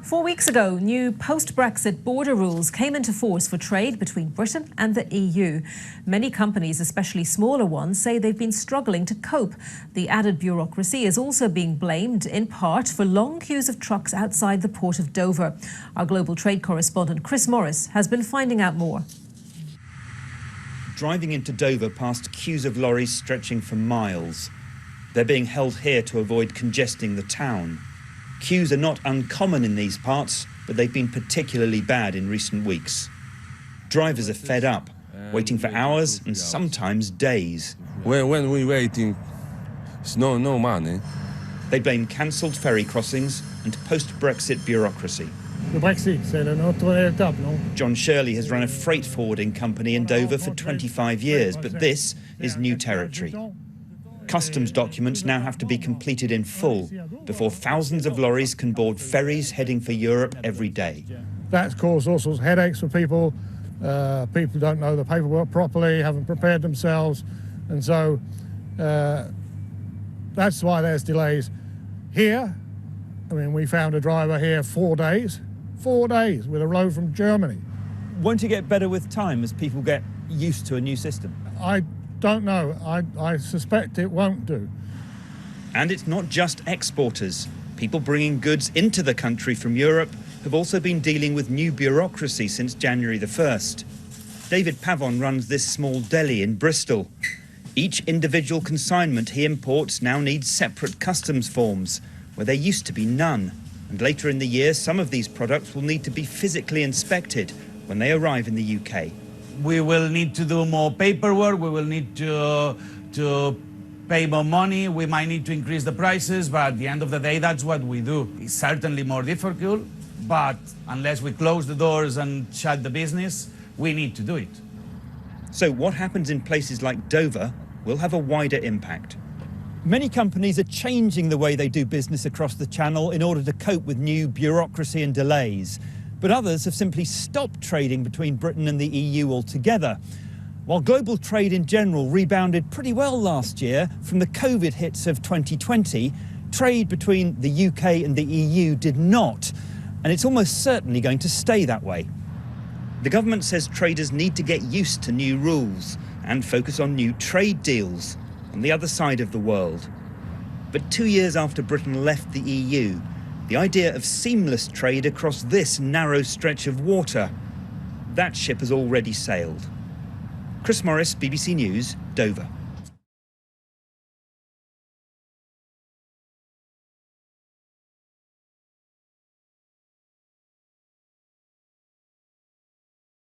4 weeks ago, new post-Brexit border rules came into force for trade between Britain and the EU. Many companies, especially smaller ones, say they've been struggling to cope. The added bureaucracy is also being blamed, in part, for long queues of trucks outside the port of Dover. Our global trade correspondent Chris Morris has been finding out more. Driving into Dover past queues of lorries stretching for miles. They're being held here to avoid congesting the town. Queues are not uncommon in these parts, but they've been particularly bad in recent weeks. Drivers are fed up, waiting for hours and sometimes days. When we're waiting, it's no money. They blame cancelled ferry crossings and post-Brexit bureaucracy. Jon Shirley has run a freight forwarding company in Dover for 25 years, but this is new territory. Customs documents now have to be completed in full before thousands of lorries can board ferries heading for Europe every day. That's caused all sorts of headaches for people. People don't know the paperwork properly, haven't prepared themselves, and so that's why there's delays. Here, I mean, we found a driver here 4 days with a load from Germany. Won't it get better with time as people get used to a new system? I don't know. I suspect it won't do. And it's not just exporters. People bringing goods into the country from Europe have also been dealing with new bureaucracy since January the 1st. 𝗕𝗏𝗏 runs this small deli in Bristol. Each individual consignment he imports now needs separate customs forms, where there used to be none. And later in the year, some of these products will need to be physically inspected when they arrive in the UK. We will need to do more paperwork, we will need to pay more money, we might need to increase the prices, but at the end of the day, that's what we do. It's certainly more difficult, but unless we close the doors and shut the business, we need to do it. So what happens in places like Dover will have a wider impact. Many companies are changing the way they do business across the Channel in order to cope with new bureaucracy and delays. But others have simply stopped trading between Britain and the EU altogether. While global trade in general rebounded pretty well last year from the COVID hits of 2020, trade between the UK and the EU did not, and it's almost certainly going to stay that way. The government says traders need to get used to new rules and focus on new trade deals on the other side of the world. But 2 years after Britain left the EU, the idea of seamless trade across this narrow stretch of water, that ship has already sailed. Chris Morris, BBC News, Dover.